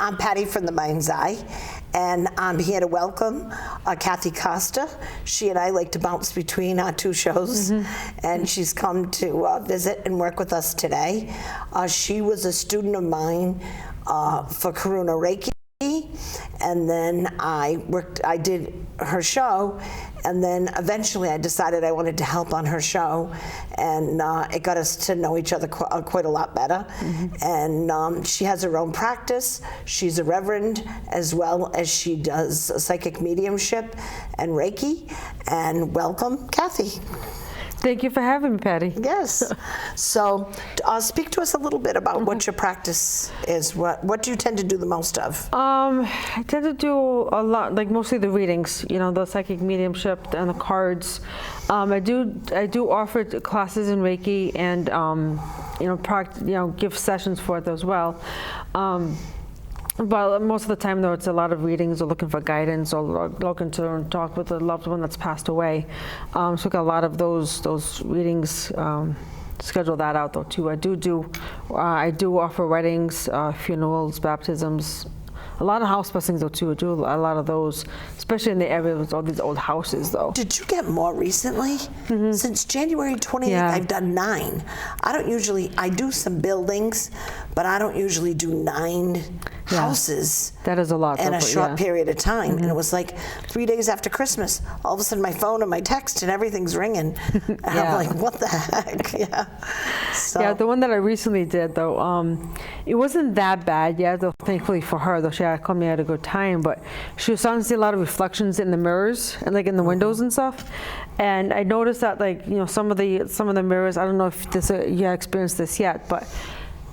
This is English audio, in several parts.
I'm Patty from the Mind's Eye, and I'm here to welcome Kathy Costa. She and I like to bounce between our two shows, and she's come to visit and work with us today. She was a student of mine for Karuna Reiki, and then I did her show, and then eventually I decided I wanted to help on her show, and it got us to know each other quite a lot better. And she has her own practice. She's a reverend, as well as she does psychic mediumship and Reiki. And welcome, Kathy. Thank you for having me, Patty. Yes. So speak to us a little bit about what your practice is. What do you tend to do the most of? I tend to do a lot, like mostly the readings, you know, the psychic mediumship and the cards. I do offer classes in Reiki and give sessions for it as well. But most of the time, though, it's a lot of readings or looking for guidance or looking to talk with a loved one that's passed away. So we got a lot of those readings. Schedule that out, though, too. I do offer weddings, funerals, baptisms. A lot of house blessings, though, too. I do a lot of those, especially in the area with all these old houses, though. Did you get more recently? Since January 28th, I've done 9. I do some buildings, but I don't usually do 9 houses. That is a lot. In a short period of time. And it was like 3 days after Christmas, all of a sudden my phone and my text and everything's ringing. And I'm like, what the heck? So. The one that I recently did, though, it wasn't that bad, though, thankfully for her, though she had called me at a good time, but she was starting to see a lot of reflections in the mirrors and like in the windows and stuff. And I noticed that, like, you know, some of the mirrors, I don't know if you have experienced this yet, but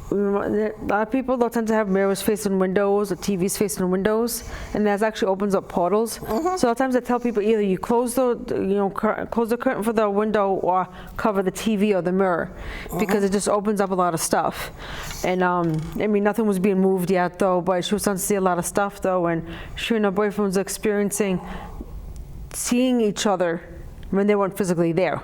a lot of people, they'll tend to have mirrors facing windows or TVs facing windows, and that actually opens up portals. So a lot of times I tell people either you close the curtain for the window or cover the TV or the mirror, because it just opens up a lot of stuff. And I mean, nothing was being moved yet, though, but she was starting to see a lot of stuff, though, and she and her boyfriend was experiencing seeing each other when they weren't physically there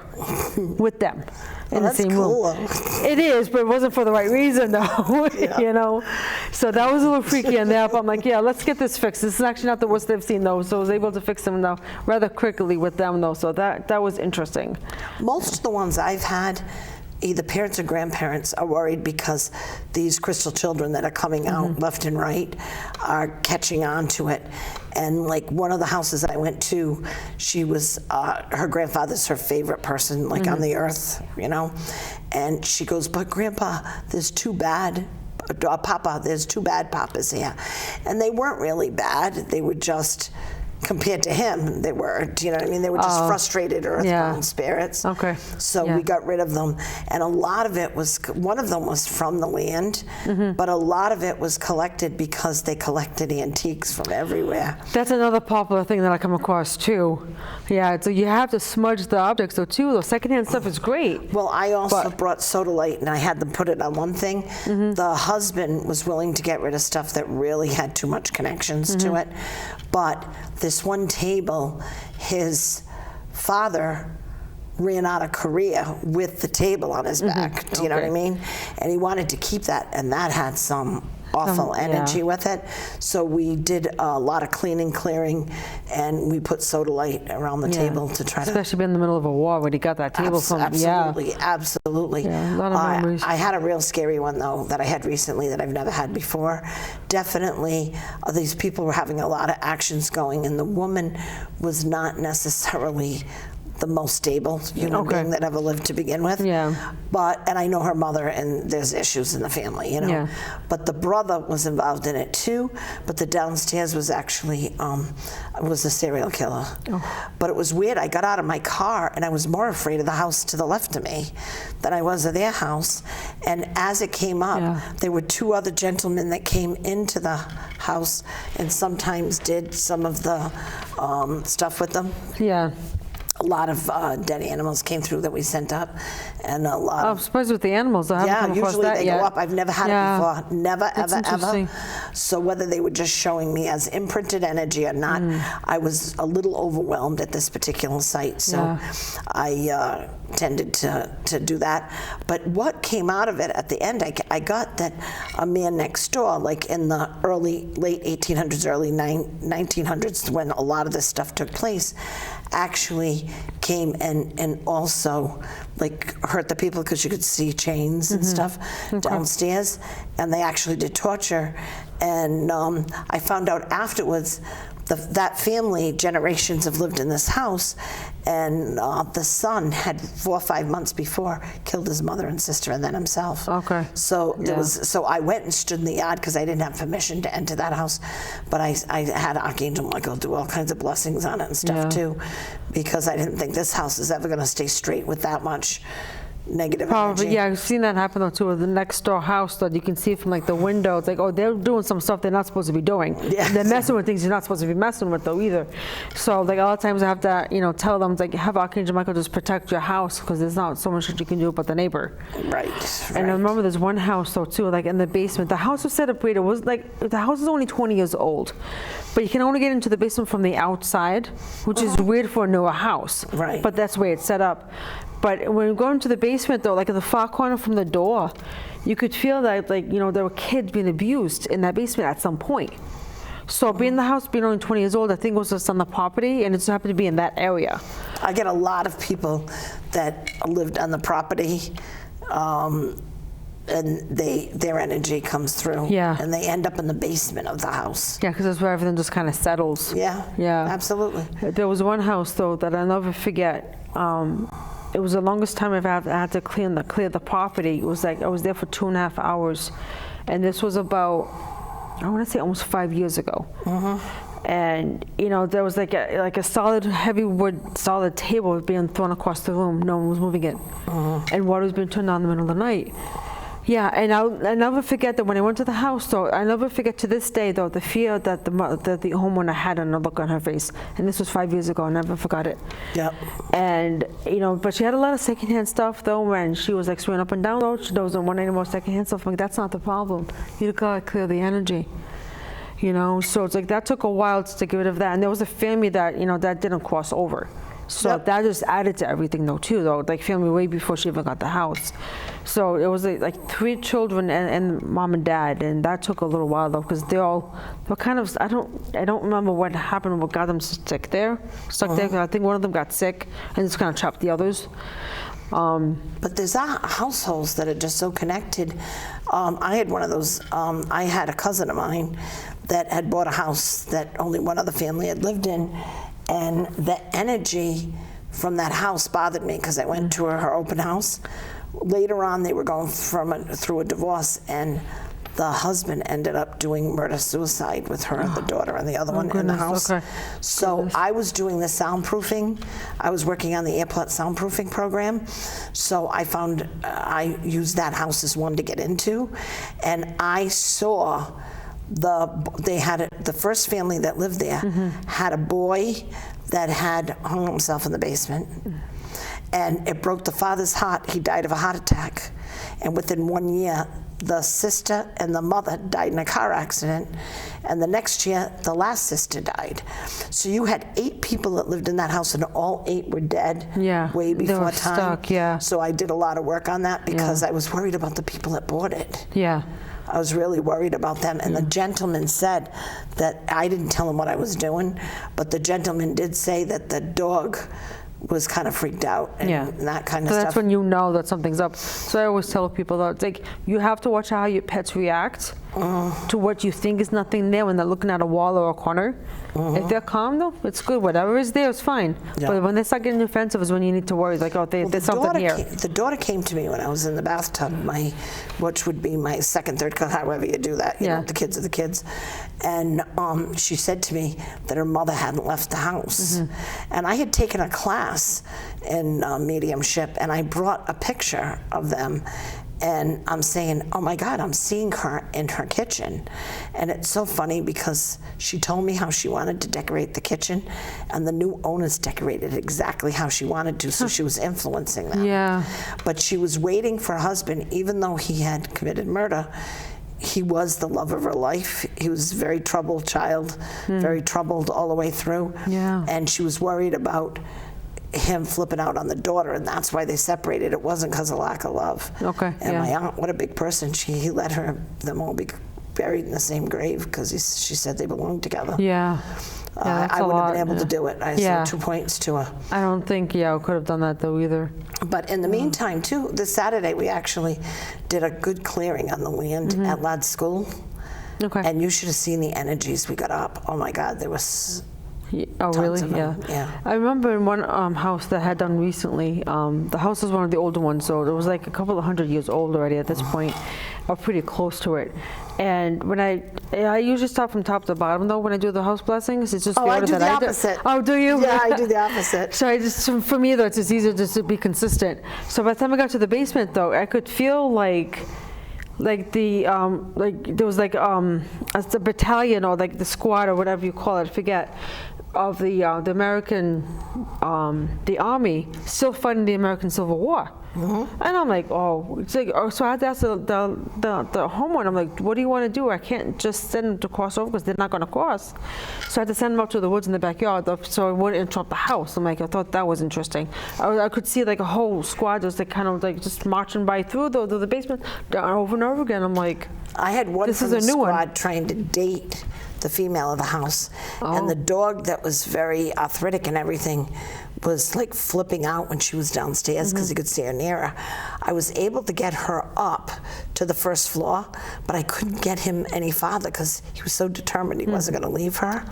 with them in the same room. It is, but it wasn't for the right reason, though. You know, so that was a little freaky on that. But I'm like, let's get this fixed. This is actually not the worst they've seen, though. So I was able to fix them now rather quickly with them, though. So that was interesting. Most of the ones I've had, either parents or grandparents are worried because these crystal children that are coming out left and right are catching on to it. And like one of the houses I went to, she was, her grandfather's her favorite person, like on the earth, you know? And she goes, but Grandpa, there's 2 bad, Papa, there's 2 bad papas here. And they weren't really bad, they were just, compared to him, they were, you know what I mean? They were just frustrated earthbound spirits. So we got rid of them. And a lot of it was, one of them was from the land, but a lot of it was collected because they collected antiques from everywhere. That's another popular thing that I come across, too. So you have to smudge the objects, though, too. The secondhand stuff is great. Well, I also brought sodalite, and I had them put it on one thing. The husband was willing to get rid of stuff that really had too much connections to it. But this one table, his father ran out of Korea with the table on his back. Do you know what I mean? And he wanted to keep that, and that had some awful energy with it. So we did a lot of clearing, and we put sodalite around the table to try to... Especially being in the middle of a war when he got that table from... Absolutely. A lot of memories. I had a real scary one, though, that I had recently that I've never had before. Definitely, these people were having a lot of actions going, and the woman was not necessarily the most stable human being that ever lived to begin with. And I know her mother, and there's issues in the family, you know. But the brother was involved in it too. But the downstairs was actually was a serial killer. But it was weird. I got out of my car, and I was more afraid of the house to the left of me than I was of their house. And as it came up, there were 2 other gentlemen that came into the house and sometimes did some of the stuff with them. a lot of dead animals came through that we sent up, and a lot I'm surprised with the animals. I haven't come across usually that they yet. go up. I've never had it before. Never, That's ever, interesting. ever. So whether they were just showing me as imprinted energy or not, I was a little overwhelmed at this particular site. So I tended to do that. But what came out of it at the end, I got that a man next door, like in the late 1800s, early 1900s, when a lot of this stuff took place, actually came and also like hurt the people because you could see chains and stuff downstairs, and they actually did torture. And I found out afterwards that family, generations have lived in this house, and the son had 4 or 5 months before killed his mother and sister and then himself. Okay. So so I went and stood in the yard because I didn't have permission to enter that house, but I had Archangel Michael do all kinds of blessings on it and stuff too, because I didn't think this house is ever going to stay straight with that much negative Probably, energy. yeah, I've seen that happen though too with the next door house that you can see from like the window. It's like, oh, they're doing some stuff they're not supposed to be doing. Yeah. They're messing with things you're not supposed to be messing with though either. So like a lot of times I have to, tell them, like, have Archangel Michael just protect your house because there's not so much that you can do about the neighbor. Right. And I remember there's one house though too, like in the basement. The house was set up weird. It was like, the house is only 20 years old, but you can only get into the basement from the outside, which is weird for a newer house. Right. But that's the way it's set up. But when you go into the basement though, like in the far corner from the door, you could feel that there were kids being abused in that basement at some point. So being in the house, being only 20 years old, I think it was just on the property, and it just happened to be in that area. I get a lot of people that lived on the property, and their energy comes through. Yeah. And they end up in the basement of the house. Yeah, because that's where everything just kind of settles. Yeah. Yeah. Absolutely. There was one house though that I'll never forget. It was the longest time I've had to clear the property. It was like I was there for 2.5 hours, and this was about, I want to say almost 5 years ago. And there was like a solid, heavy wood, solid table being thrown across the room. No one was moving it, and water was being turned on in the middle of the night. Yeah, and I'll never forget that when I went to the house, though, I never forget to this day, though, the fear that the homeowner had and the look on her face. And this was 5 years ago. I never forgot it. Yep. And, but she had a lot of secondhand stuff, though, when she was like swearing up and down, though. She doesn't want any more secondhand stuff. I'm like, that's not the problem. You gotta clear the energy. So it's like that took a while to get rid of that. And there was a family that, that didn't cross over. So that just added to everything though too though, like family way before she even got the house. So it was like 3 children and mom and dad, and that took a little while though because they were kind of, I don't remember what happened, what got them stuck there. I think one of them got sick and just kind of chopped the others. But there's households that are just so connected. I had one of those. I had a cousin of mine that had bought a house that only one other family had lived in, and the energy from that house bothered me because I went to her open house. Later on, they were going through a divorce, and the husband ended up doing murder-suicide with her, the daughter, and the other one in the house. Okay. So I was doing the soundproofing. I was working on the airport soundproofing program. So I used that house as one to get into, and I saw the first family that lived there had a boy that had hung himself in the basement, and it broke the father's heart. He died of a heart attack, and within 1 year, the sister and the mother died in a car accident, and the next year, the last sister died. So you had 8 people that lived in that house, and all 8 were dead way before they were time. Stuck, yeah. So I did a lot of work on that because I was worried about the people that bought it. Yeah. I was really worried about them, and the gentleman said that I didn't tell him what I was doing, but the gentleman did say that the dog was kind of freaked out and that kind of So stuff. that's when you know that something's up. So I always tell people that it's like you have to watch how your pets react to what you think is nothing there when they're looking at a wall or a corner. If they're calm though, it's good. Whatever is there is fine. But when they start getting offensive is when you need to worry. Like, oh, there's something here. The daughter came to me when I was in the bathtub, which would be my second, third cousin, however you do that. You know, the kids are the kids. And she said to me that her mother hadn't left the house. And I had taken a class in mediumship, and I brought a picture of them. And I'm saying, oh my God, I'm seeing her in her kitchen. And it's so funny because she told me how she wanted to decorate the kitchen, and the new owners decorated exactly how she wanted to, so she was influencing them. Yeah. But she was waiting for her husband, even though he had committed murder. He was the love of her life. He was a very troubled child, very troubled all the way through. Yeah. And she was worried about him flipping out on the daughter, and that's why they separated. It wasn't because of lack of love. Okay. And yeah. my aunt, what a big person. He let them all be buried in the same grave because she said they belonged together. Yeah. I wouldn't have been able to do it. I said 2 points to her. I don't think, I could have done that though either. But in the meantime, too, this Saturday we actually did a good clearing on the land at Ladd School. Okay. And you should have seen the energies we got up. Oh my God, there was Oh, really? tons of them. Yeah. I remember in one house that I had done recently, the house was one of the older ones, so it was like a couple of 100 years old already at this point, or pretty close to it. And when I usually start from top to bottom though when I do the house blessings. It's just the order that I do. I do the opposite. Oh, do you? Yeah, I do the opposite. So for me though, it's just easier just to be consistent. So by the time I got to the basement though, I could feel like the like there was like as the battalion or like the squad or whatever you call it, I forget, of the American the army still fighting the American Civil War. And I'm like, it's like, so I had to ask the homeowner, I'm like, what do you want to do? I can't just send them to cross over because they're not going to cross. So I had to send them out to the woods in the backyard so it wouldn't interrupt the house. I'm like, I thought that was interesting. I could see like a whole squad just like kind of like just marching by through the basement over and over again. I'm like, I had one this from is a the new squad one. trying to date the female of the house, and the dog that was very arthritic and everything was like flipping out when she was downstairs because he could see her near her. I was able to get her up to the first floor, but I couldn't get him any farther because he was so determined he wasn't going to leave her.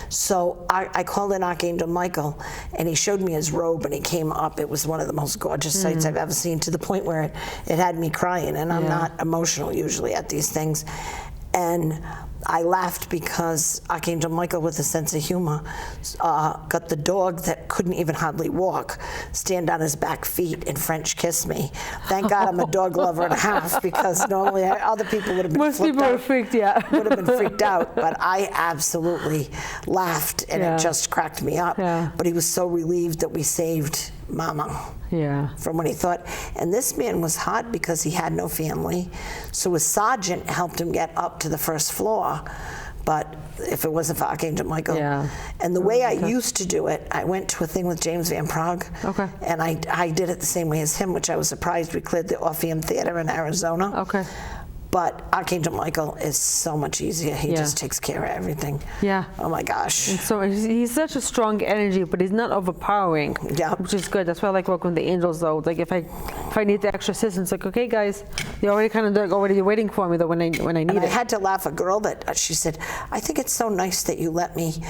So I called in Archangel Michael, and he showed me his robe, and he came up. It was one of the most gorgeous sights I've ever seen, to the point where it had me crying, and I'm not emotional usually at these things. And I laughed because Archangel Michael, with a sense of humor, got the dog that couldn't even hardly walk stand on his back feet and French kiss me. Thank God I'm a dog lover and a half, because normally other people would have been most people were freaked, would have been freaked out. But I absolutely laughed, and it just cracked me up. Yeah. But he was so relieved that we saved Mama. Yeah. From what he thought. And this man was hot because he had no family. So his sergeant helped him get up to the first floor. But if it wasn't for Archangel Michael. And the way I used to do it, I went to a thing with James Van Praagh. And I did it the same way as him, which I was surprised. We cleared the Orpheum Theater in Arizona. But Archangel Michael is so much easier. He just takes care of everything. Oh my gosh. And so he's such a strong energy, but he's not overpowering. Which is good. That's why I like working with the angels, though. Like if I need the extra assistance, like, okay, guys, they're already kind of already waiting for me though when I need it. I had to laugh. A girl that she said, I think it's so nice that you let me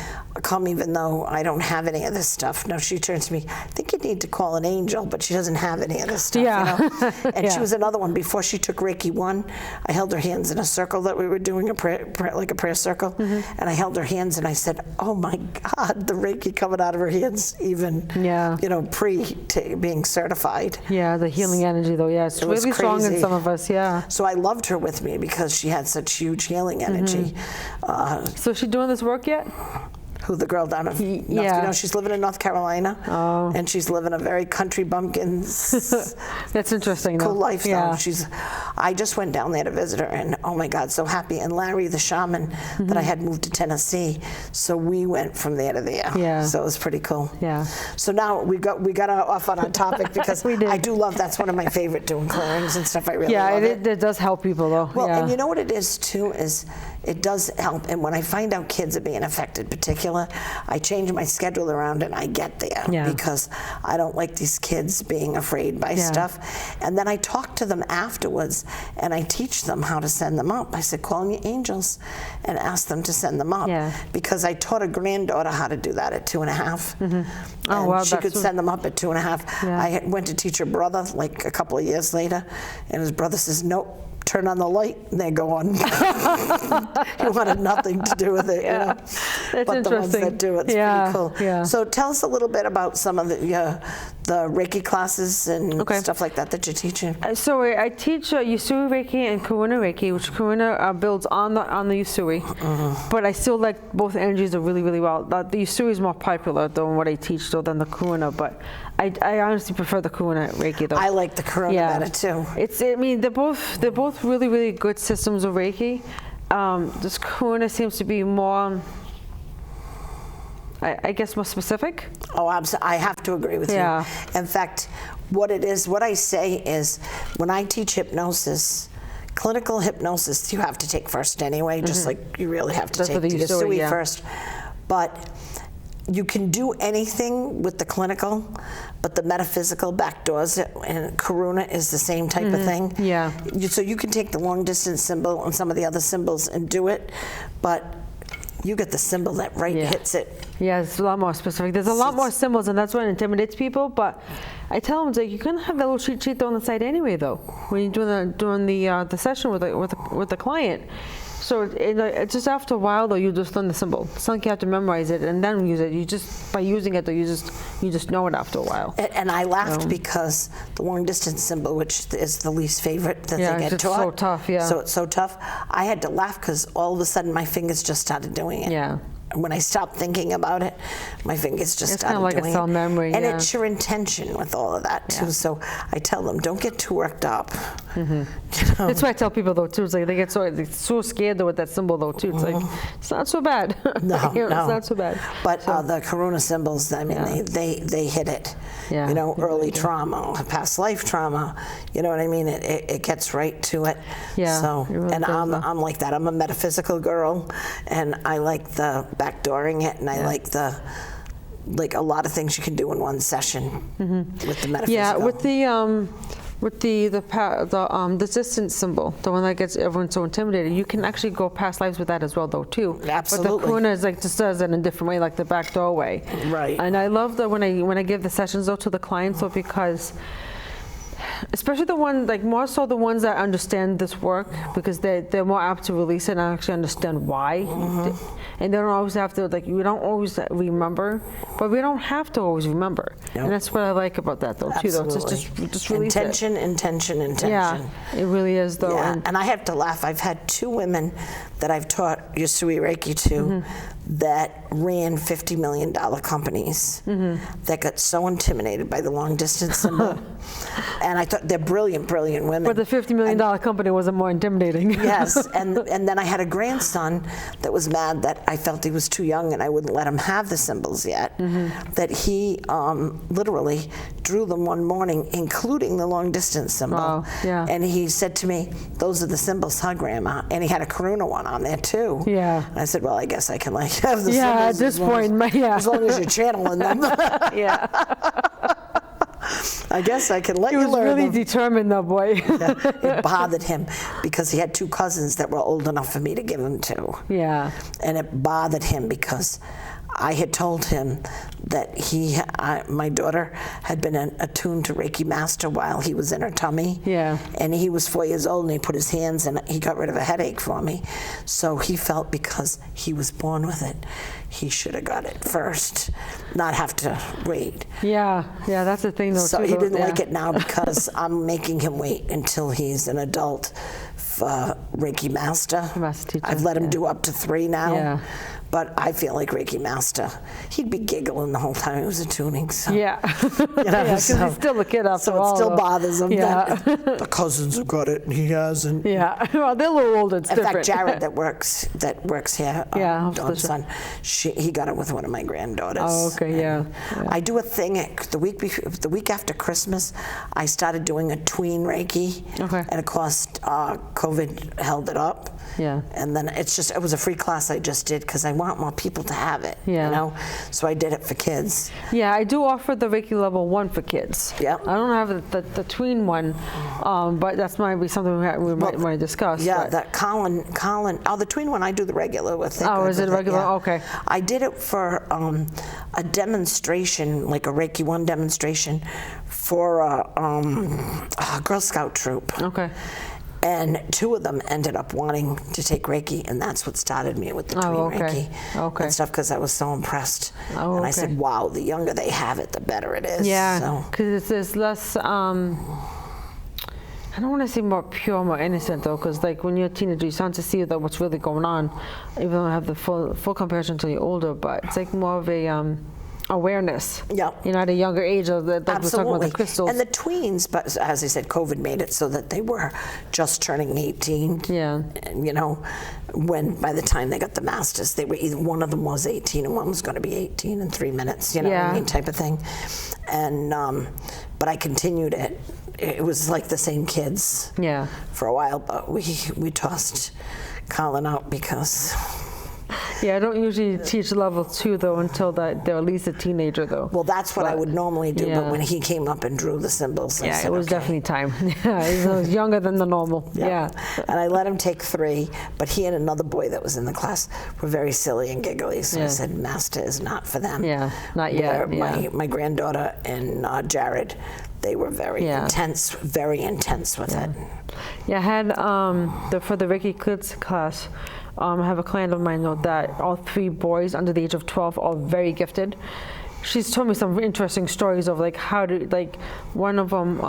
come even though I don't have any of this stuff. No, she turns to me, I think you need to call an angel, but she doesn't have any of this stuff. You know? And she was another one. Before she took Reiki 1, I held her hands in a circle that we were doing, a prayer, like a prayer circle, and I held her hands and I said, oh my God, the Reiki coming out of her hands, even you know, being certified. The healing energy though, it's really strong in some of us. So I loved her with me because she had such huge healing energy. So is she doing this work yet? Who, the girl down in no, she's living in North Carolina, and she's living a very country bumpkin. That's interesting. Cool lifestyle. I just went down there to visit her, and oh my God, so happy. And Larry, the shaman that I had moved to Tennessee, so we went from there to there. So it was pretty cool. So now we got off on our topic because I do love. That's one of my favorite, doing clearings and stuff. I really love it. It does help people though. Well, and you know what it is too is it does help. And when I find out kids are being affected, particularly, I change my schedule around and I get there because I don't like these kids being afraid by stuff. And then I talk to them afterwards and I teach them how to send them up. I said, call in your angels and ask them to send them up. Because I taught a granddaughter how to do that at 2.5. And she could send them up at 2.5. I went to teach her brother like a couple of years later, and his brother says, nope. Turn on the light and they go on. He wanted nothing to do with it. You know? That's but the ones that do, it's pretty cool. Yeah. So tell us a little bit about some of the the Reiki classes and Okay. stuff like that you're teaching? So I teach Usui Reiki and Karuna Reiki, which Karuna builds on the Usui, but I still like both energies are really, really well. The Usui is more popular than what I teach though than the Karuna, but I honestly prefer the Karuna Reiki though. I like the Karuna better too. I mean, they're both really, really good systems of Reiki. This Karuna seems to be more, I guess, more specific. Oh, I have to agree with Yeah. you. In fact, what I say is, when I teach hypnosis, clinical hypnosis, you have to take first anyway, just like you really have to That's take what the the Usui, Usui yeah. first. But you can do anything with the clinical, but the metaphysical backdoors it, and Karuna is the same type of thing. Yeah. So you can take the long distance symbol and some of the other symbols and do it, but you get the symbol that hits it. Yeah, it's a lot more specific. There's a lot more symbols, and that's what intimidates people. But I tell them, it's like, you're gonna have that little cheat sheet on the side anyway, though, when you're doing the session with the client. So it's just after a while, though, you just learn the symbol. It's not like you have to memorize it and then use it. You just, by using it, though, you just know it after a while. And I laughed because the long distance symbol, which is the least favorite that they get it's taught. so tough, yeah. So it's so tough. I had to laugh because all of a sudden my fingers just started doing it. Yeah. When I stopped thinking about it, my fingers just It's started kind of like doing a cell it. memory, And yeah. it's your intention with all of that too. Yeah. So I tell them, don't get too worked up. That's why I tell people, though, too. It's like they get so scared, though, with that symbol, though, too. It's like, it's not so bad. No, You know, no. It's not so bad. But the Karuna symbols, I mean, they hit it. Yeah, You know, they early really do. trauma, past life trauma. You know what I mean? It gets right to it. Yeah, So, it really and does, though. I'm like that. I'm a metaphysical girl, and I like the backdooring it, and I like a lot of things you can do in one session with the metaphysical. Yeah, with the distance symbol, the one that gets everyone so intimidated, you can actually go past lives with that as well, though, too. Absolutely. But the Karuna is like just does it in a different way, like the back doorway. Right. And I love that when I give the sessions though to the clients, though, because especially the ones, like more so the ones that understand this work, because they're more apt to release it and actually understand why. And they don't always have to, like, we don't always remember, but we don't have to always remember. Nope. And that's what I like about that, though, too. Though. It's just release intention, intention, intention. Yeah, it really is, though. Yeah, And and I have to laugh. I've had 2 women that I've taught Usui Reiki to that ran $50 million companies that got so intimidated by the long distance symbol. And I thought they're brilliant, brilliant women. but the $50 million company wasn't more intimidating. Yes, and then I had a grandson that was mad that I felt he was too young and I wouldn't let him have the symbols yet. That he literally drew them one morning, including the long distance symbol. Wow, yeah. And he said to me, "Those are the symbols, huh, Grandma?" And he had a Karuna one on there too. Yeah. And I said, "Well, I guess I can like have the Yeah, symbols at this as long point, as, yeah. as long as you're channeling them." Yeah. I guess I can let He you was learn really them. determined, that boy. It bothered him because he had 2 cousins that were old enough for me to give them to. Yeah. And it bothered him because I had told him that my daughter had been attuned to Reiki Master while he was in her tummy. Yeah. And he was 4 years old and he put his hands in it. He got rid of a headache for me. So he felt because he was born with it, he should have got it first, not have to wait. Yeah, that's the thing, though. So too, he though. didn't Yeah. like it now because I'm making him wait until he's an adult Reiki Master. Master teacher, I've let him yeah. do up to 3 now. Yeah. But I feel like Reiki Master, he'd be giggling the whole time he was attuning. So, Yeah. you know, Because he's still a kid after all. so it still though. bothers him Yeah. that the cousins have got it and he hasn't. Yeah. Well, they're a little older. It's In different. fact, Jared that works here, Yeah, Dawn's son, he got it with one of my granddaughters. Oh, okay, yeah. I do a thing the week after Christmas. I started doing a tween Reiki. Okay. And of course, COVID held it up. Yeah. And then it was a free class I just did because I want more people to have it. Yeah. You know, so I did it for kids. Yeah, I do offer the Reiki level 1 for kids. Yeah. I don't have the tween one, but that's might be something we might want to discuss. Yeah, but- that Colin. the tween one I do the regular with. Oh, is it regular? Okay. I did it for a demonstration, like a Reiki 1 demonstration for a Girl Scout troop. Okay. And 2 of them ended up wanting to take Reiki, and that's what started me with the tween Reiki and stuff, because I was so impressed. And I said, wow, the younger they have it, the better it is. Yeah, because there's less, I don't want to say more pure, more innocent, though, because like when you're a teenager, you start to see that what's really going on, even though I have the full comparison until you're older, but it's like more of a awareness. Yeah. You know, at a younger age, like we're talking about the crystals. And the tweens, but as I said, COVID made it so that they were just turning 18. Yeah. And, you know, when by the time they got the masters, they were either one of them was 18 and one was going to be 18 in 3 minutes. You know what I mean, type of thing. And but I continued it. It was like the same kids. Yeah. For a while, but we tossed Colin out because. Yeah, I don't usually teach level 2 though until that they're at least a teenager though. Well, that's what I would normally do, but when he came up and drew the symbols, I said, it was definitely time. Yeah, he was younger than the normal. Yeah. And I let him take 3, but he and another boy that was in the class were very silly and giggly, so I said, Master is not for them. Yeah, not yet. My granddaughter and Jared, they were very intense with it. Yeah, I had for the Reiki Kids class, I have a client of mine that all 3 boys under the age of 12 are very gifted. She's told me some interesting stories of like how to, like one of them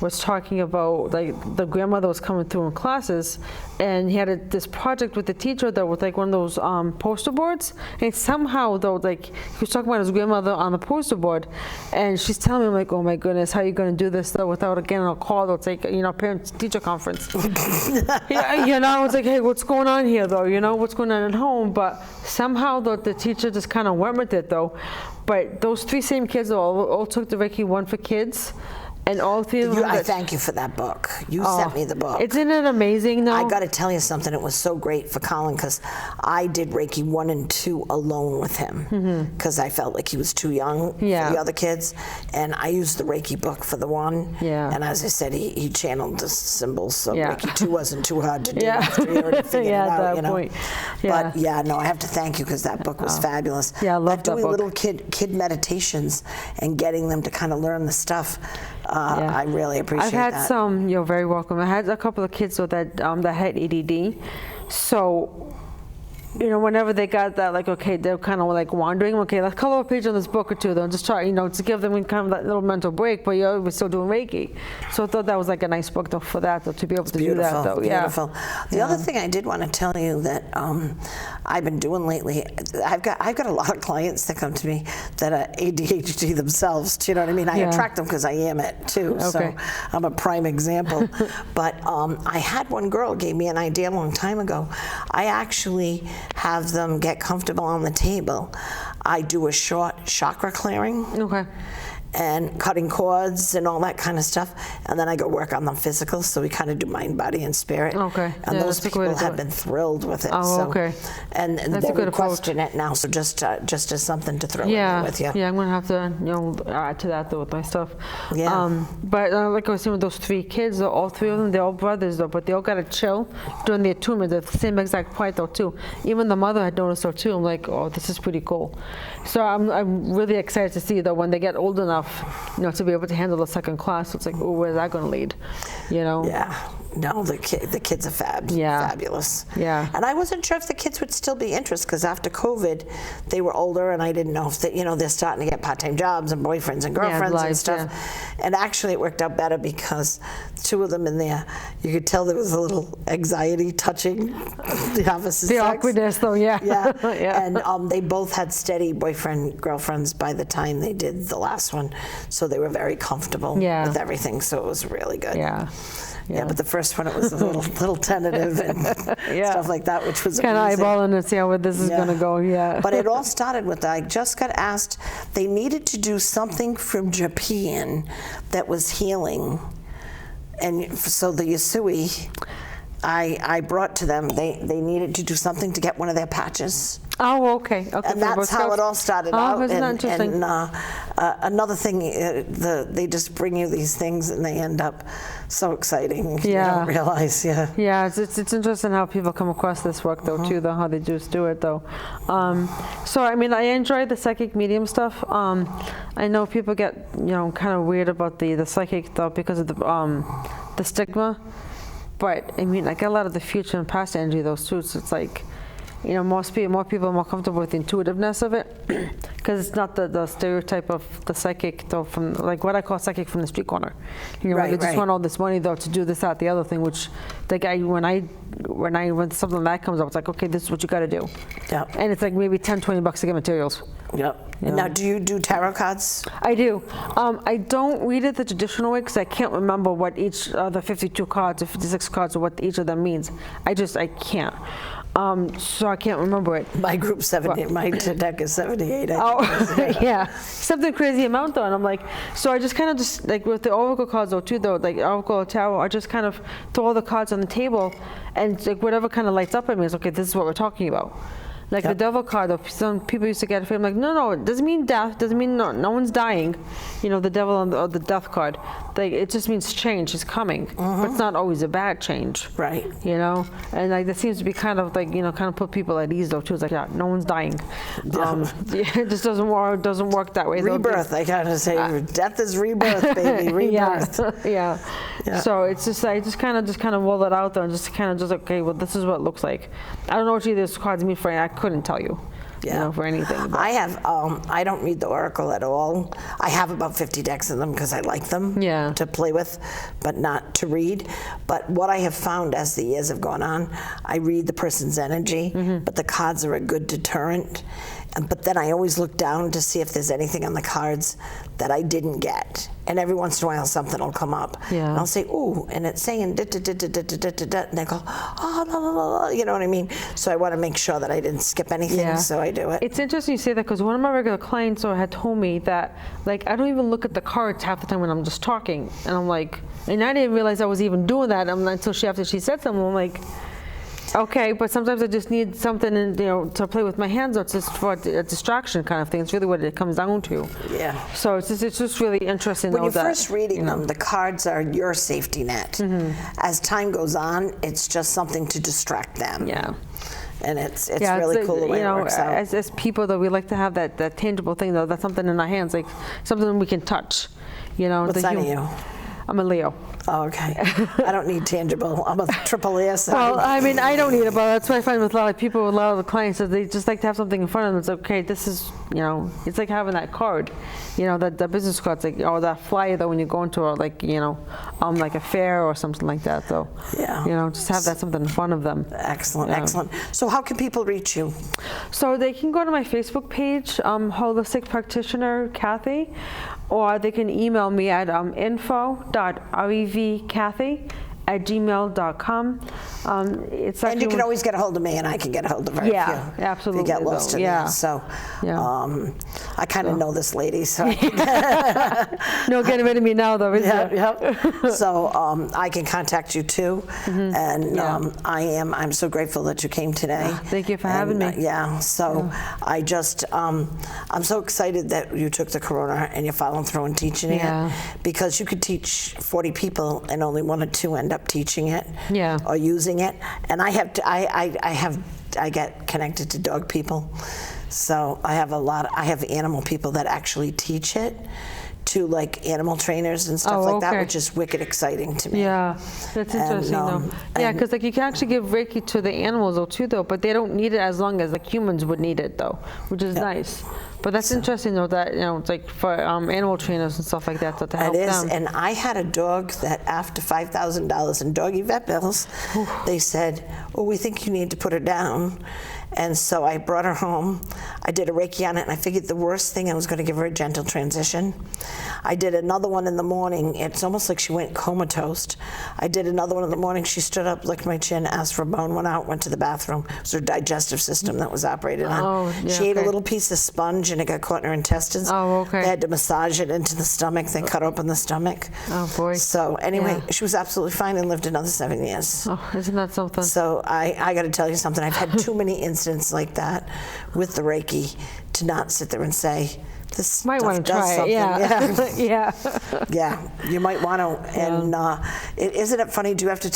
was talking about like the grandmother was coming through in classes, and he had this project with the teacher that was like one of those poster boards, and somehow though like he was talking about his grandmother on the poster board, and she's telling me like, oh my goodness, how are you going to do this though without getting a call? It's like, you know, parents teacher conference. Yeah, you know, it's like, hey, what's going on here though? You know, what's going on at home? But somehow though the teacher just kind of went with it though. But those 3 same kids all took the Reiki 1 for kids. And all 3 of them. I thank you for that book. You sent me the book. Isn't it amazing, though? I got to tell you something. It was so great for Colin because I did Reiki 1 and 2 alone with him because I felt like he was too young for the other kids. And I used the Reiki book for the 1. Yeah. And as I said, he channeled the symbols, so Reiki 2 wasn't too hard to do after he already figured it out. At that point. But I have to thank you because that book was fabulous. Yeah, I love that doing book. little kid meditations and getting them to kind of learn the stuff. I really appreciate that. I've had some, you're very welcome. I had a couple of kids that had ADD. So, you know, whenever they got that, like, okay, they're kind of like wandering. Okay, let's color a page on this book or 2. They'll just try, you know, to give them kind of that little mental break, but you're still doing Reiki. So I thought that was like a nice book though, for that, though, to be able to do that though. Beautiful. The other thing I did want to tell you that I've been doing lately, I've got a lot of clients that come to me that are ADHD themselves. Do you know what I mean? I attract them because I am it too. Okay. So I'm a prime example. But I had one girl gave me an idea a long time ago. I actually have them get comfortable on the table. I do a short chakra clearing. Okay. And cutting cords and all that kind of stuff. And then I go work on the physical, so we kind of do mind, body, and spirit. Okay. And those people have been thrilled with it. Oh, so, okay. And they're requesting it now, so just as something to throw in with you. Yeah, I'm going to have to, you know, add to that, though, with my stuff. Yeah. But like I was saying with those 3 kids, all 3 of them, they're all brothers, though, but they all got to chill during the attunement. They're the same exact point, though, too. Even the mother had noticed, though, too. I'm like, oh, this is pretty cool. So I'm really excited to see, though, when they get old enough, you know, to be able to handle the second class. It's like, oh, where's that going to lead? You know? Yeah. No, the kids are fabulous. Yeah. And I wasn't sure if the kids would still be interested because after COVID, they were older, and I didn't know if they're starting to get part-time jobs and boyfriends and girlfriends and stuff. Yeah. And actually, it worked out better because 2 of them in there, you could tell there was a little anxiety touching the opposite sex. The awkwardness, though, yeah. And they both had steady boyfriend girlfriends by the time they did the last one, so they were very comfortable with everything. So it was really good. Yeah, but the first one, it was a little tentative and stuff like that, which was kind of eyeballing and see how this is going to go. But it all started with, I just got asked, they needed to do something from Japan that was healing. And so the Yasui, I brought to them, they needed to do something to get one of their patches. Oh, okay. And that's how it all started out. Isn't that interesting? And another thing, they just bring you these things and they end up so exciting. You don't realize, Yeah, it's interesting how people come across this work, though, too, though, how they just do it, though. So, I mean, I enjoy the psychic medium stuff. I know people get, you know, kind of weird about the psychic, though, because of the stigma. But I mean, I get a lot of the future and past energy of those too. So it's like, you know, more people are more comfortable with the intuitiveness of it, because it's not the stereotype of the psychic, though, from like what I call psychic from the street corner. You know, they just want all this money though to do this, that, the other thing. Which the guy, when something like that comes up, it's like, okay, this is what you got to do. Yeah. And it's like maybe $10-20 to get materials. Yep. You know? Now, do you do tarot cards? I do. I don't read it the traditional way because I can't remember what each of the 52 cards or 56 cards or what each of them means. I can't. So I can't remember it. My group 70, my deck is 78. Yeah, something crazy amount though, and I'm like, so I just kind of just like with the oracle cards though too though, like oracle or tarot, I just kind of throw all the cards on the table, and like whatever kind of lights up at me is okay. This is what we're talking about. Like the devil card, though, some people used to get afraid. I'm like, no, it doesn't mean death. Doesn't mean no one's dying. You know, the devil or the death card. It just means change is coming, but it's not always a bad change. Right. You know, and like that seems to be kind of like, you know, kind of put people at ease though too. It's like, yeah, no one's dying. It just doesn't work that way. Rebirth. I kind of say, death is rebirth, baby. Rebirth. Yeah. So it's just I just kind of roll it out there and just kind of just okay. Well, this is what it looks like. I don't know what either of these cards mean for you. I couldn't tell you. You know, for anything. But. I don't read the oracle at all. I have about 50 decks of them because I like them to play with, but not to read. But what I have found as the years have gone on, I read the person's energy, but the cards are a good deterrent. But then I always look down to see if there's anything on the cards that I didn't get. And every once in a while something will come up. Yeah. And I'll say, ooh, and it's saying da-da-da-da-da-da-da-da, and I go, oh, la, la, la, la, you know what I mean? So I want to make sure that I didn't skip anything, so I do it. It's interesting you say that because one of my regular clients had told me that, like, I don't even look at the cards half the time when I'm just talking. And I'm like, and I didn't realize I was even doing that until after she said something. I'm like, okay, but sometimes I just need something, to play with my hands, or it's just for a distraction kind of thing. It's really what it comes down to. Yeah. So it's just really interesting. When you're first reading them, the cards are your safety net. As time goes on, it's just something to distract them. Yeah. And it's really cool the way it works out. As people, though, we like to have that tangible thing, though. That's something in our hands, like something we can touch. What sign are you? I'm a Leo. Oh, okay. I don't need tangible. I'm a triple air sign. Well, I mean, I don't need it, but that's what I find with a lot of people, with a lot of the clients, that they just like to have something in front of them. It's okay, this is, it's like having that card, that business card, it's like, or that flyer, though, when you go into like a fair or something like that, though. Yeah. Just have that something in front of them. Excellent, excellent. So how can people reach you? So they can go to my Facebook page, Holistic Practitioner Kathy, or they can email me at info.revkathy@gmail.com. And you can always get a hold of me, and I can get a hold of her. Yeah, absolutely. If you get lost in there. So, I kind of know this lady, so. No getting rid of me now, though, is there? Yep. So I can contact you too, and I'm so grateful that you came today. Thank you for having me. So I just I'm so excited that you took the Corona and you're following through and teaching it, because you could teach 40 people and only 1 or 2 end up teaching it or using it. And I get connected to dog people, so I have animal people that actually teach it to like animal trainers and stuff like that, which is wicked exciting to me. Yeah, that's interesting though. Yeah, because like you can actually give Reiki to the animals too though, but they don't need it as long as like humans would need it though, which is nice. But that's interesting though, that it's like for animal trainers and stuff like that, so to help them. It is, and I had a dog that after $5,000 in doggy vet bills, they said, "Oh, we think you need to put her down." And so I brought her home. I did a Reiki on it, and I figured the worst thing, I was going to give her a gentle transition. I did another one in the morning. It's almost like she went comatose. I did another one in the morning. She stood up, licked my chin, asked for a bone, went out, went to the bathroom. It was her digestive system that was operated on. She ate a little piece of sponge, and it got caught in her intestines. They had to massage it into the stomach. They cut open the stomach. Oh, boy. So anyway, she was absolutely fine and lived another 7 years. Oh, isn't that something? So I got to tell you something. I've had too many incidents like that with the Reiki to not sit there and say, this might want to try something. Yeah. Yeah, you might want to. And isn't it funny? Do you have to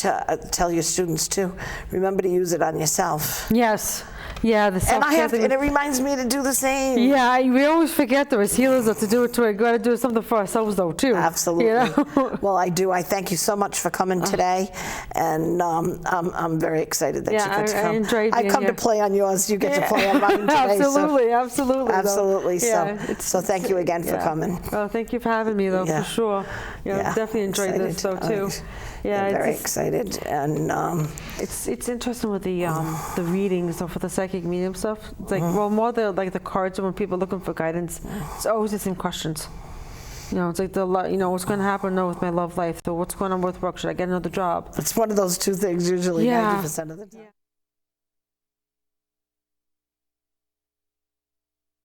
tell your students too? Remember to use it on yourself. Yes. Yeah, the And self-care thing. and it reminds me to do the same. Yeah, we always forget though as healers though, to do it too. We got to do something for ourselves though too. Absolutely. You know? Well, I do. I thank you so much for coming today, and I'm very excited that you get to come. I enjoyed I being come here. to play on yours. You get to play on mine today. Absolutely, so. absolutely. though. Absolutely. Yeah, So thank you again for coming. Well, thank you for having me though, Yeah. for sure. Yeah, definitely enjoyed this though too. Yeah, I'm very it's excited, and it's interesting with the readings or for the psychic medium stuff. It's like well, more the cards when people are looking for guidance. It's always the same questions. It's like what's going to happen now with my love life, or what's going on with work? Should I get another job? it's one of those two things usually 90% of the time.